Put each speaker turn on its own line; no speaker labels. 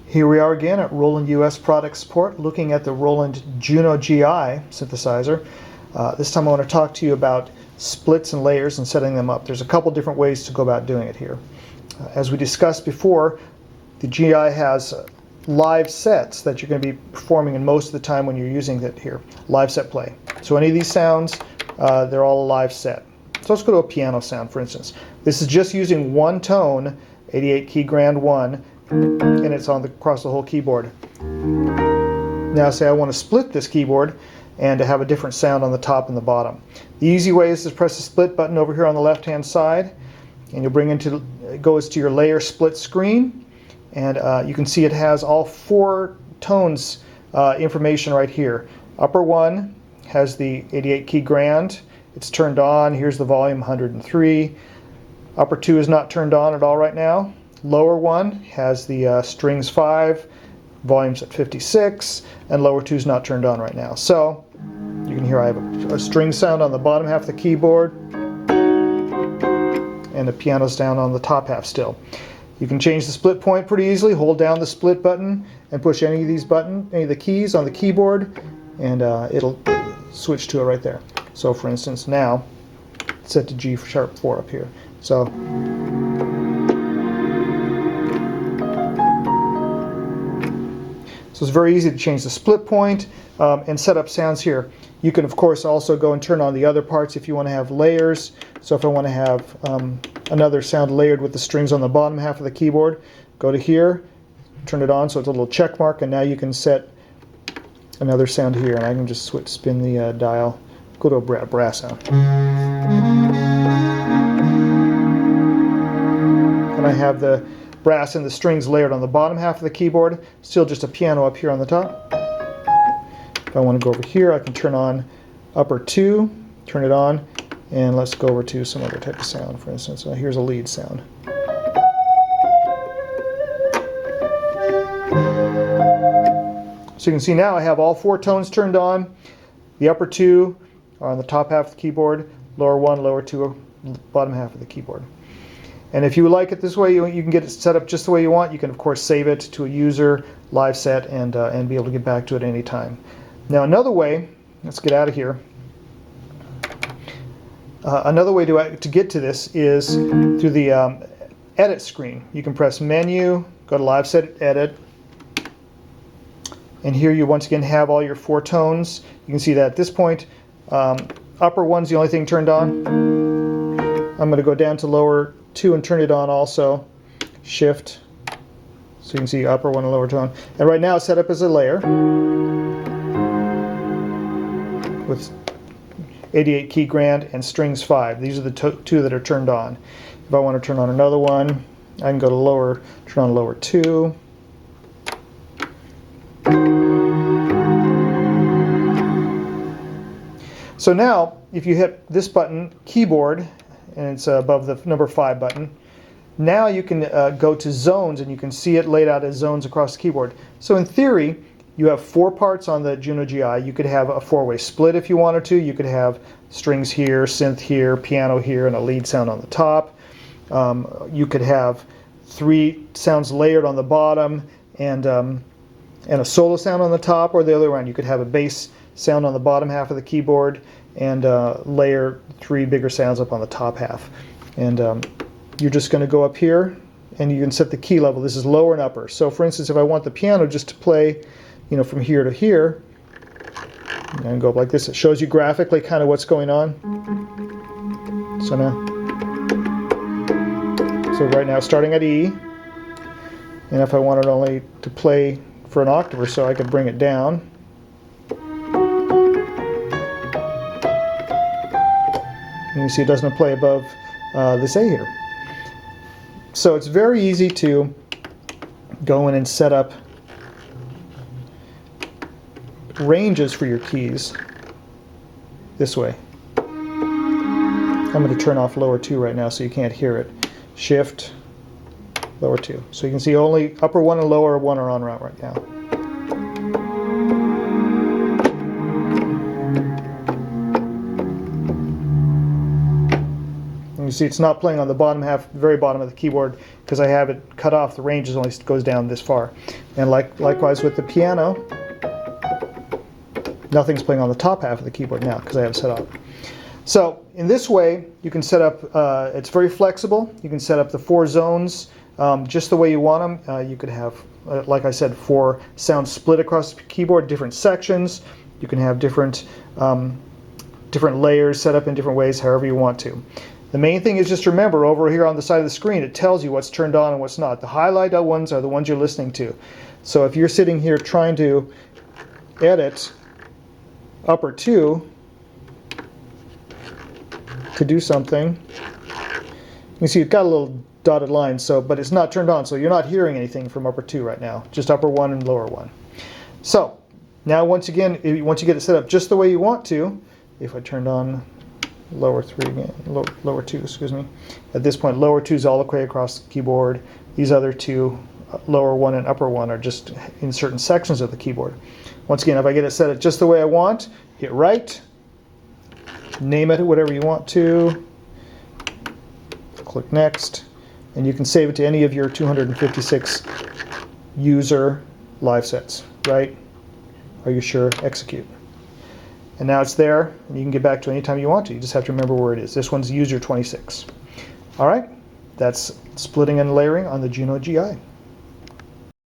Here we are again at Roland US Product Support, looking at the Roland Juno-Gi synthesizer. This time I want to talk to you about splits and layers and setting them up. There's a couple different ways to go about doing it here. As we discussed before, the GI has live sets that you're going to be performing in most of the time when you're using it here. Live set play. So any of these sounds, they're all a live set. So let's go to a piano sound, for instance. This is just using one tone, 88 key grand 1, and it's on across the whole keyboard. Now say I want to split this keyboard and to have a different sound on the top and the bottom. The easy way is to press the split button over here on the left hand side, and you'll bring it goes to your layer split screen, and you can see it has all 4 tones information right here. Upper one has the 88 key grand, it's turned on, here's the volume 103. Upper 2 is not turned on at all right now. Lower one has the strings 5, volumes at 56, and lower 2 is not turned on right now. So you can hear I have a string sound on the bottom half of the keyboard, and the piano's down on the top half still. You can change the split point pretty easily. Hold down the split button and push any of the keys on the keyboard, and it'll switch to it right there. So for instance, now it's set to G sharp 4 up here. So it's very easy to change the split point and set up sounds here. You can of course also go and turn on the other parts if you want to have layers. So if I want to have another sound layered with the strings on the bottom half of the keyboard, go to here, turn it on so it's a little check mark, and now you can set another sound here, and I can just spin the dial, go to a brass sound. And I have the brass and the strings layered on the bottom half of the keyboard, still just a piano up here on the top. If I want to go over here, I can turn on upper 2, turn it on, and let's go over to some other type of sound. For instance, here's a lead sound. So you can see now I have all 4 tones turned on. The upper 2 are on the top half of the keyboard, lower 1, lower 2, bottom half of the keyboard. And if you would like it this way, you can get it set up just the way you want. You can of course save it to a user live set and be able to get back to it any time. Now another way, let's get out of here. Another way to get to this is through the edit screen. You can press menu, go to live set, edit, and here you once again have all your 4 tones. You can see that at this point upper 1's the only thing turned on. I'm going to go down to lower 2 and turn it on also. Shift, so you can see upper 1 and lower tone. And right now it's set up as a layer with 88 key grand and strings 5. These are the 2 that are turned on. If I want to turn on another one, I can go to turn on lower 2. So now, if you hit this button, keyboard, and it's above the number 5 button, now you can go to zones, and you can see it laid out as zones across the keyboard. So in theory, you have 4 parts on the Juno-Gi. You could have a 4-way split if you wanted to. You could have strings here, synth here, piano here, and a lead sound on the top. You could have 3 sounds layered on the bottom and a solo sound on the top, or the other way around. You could have a bass sound on the bottom half of the keyboard and layer 3 bigger sounds up on the top half. And you're just going to go up here and you can set the key level. This is lower and upper. So for instance, if I want the piano just to play, you know, from here to here, and go up like this, it shows you graphically kind of what's going on. So right now starting at E, and if I wanted only to play for an octave or so, I could bring it down. And you see it doesn't play above this A here. So it's very easy to go in and set up ranges for your keys this way. I'm going to turn off lower 2 right now so you can't hear it. Shift, lower 2. So you can see only upper 1 and lower 1 are on route right now. see it's not playing on the bottom half, very bottom of the keyboard, because I have it cut off. The range only goes down this far. And likewise with the piano, nothing's playing on the top half of the keyboard now because I have it set up. So in this way, you can set up, it's very flexible. You can set up the 4 zones just the way you want them. You could have, like I said, 4 sounds split across the keyboard, different sections. You can have different layers set up in different ways, however you want to. The main thing is just remember, over here on the side of the screen, it tells you what's turned on and what's not. The highlighted ones are the ones you're listening to. So if you're sitting here trying to edit upper 2 to do something, you can see it's got a little dotted line, but it's not turned on, so you're not hearing anything from upper 2 right now, just upper 1 and lower 1. So now once you get it set up just the way you want to, if I turned on lower 3 again, lower 2, excuse me, at this point lower 2 is all the way across the keyboard. These other 2, lower 1 and upper 1, are just in certain sections of the keyboard. Once again, if I get it set up just the way I want, hit right, name it whatever you want to, click next, and you can save it to any of your 256 user live sets. Right? Are you sure? Execute. And now it's there, and you can get back to it anytime you want to. You just have to remember where it is. This one's user 26. All right, that's splitting and layering on the Juno-Gi.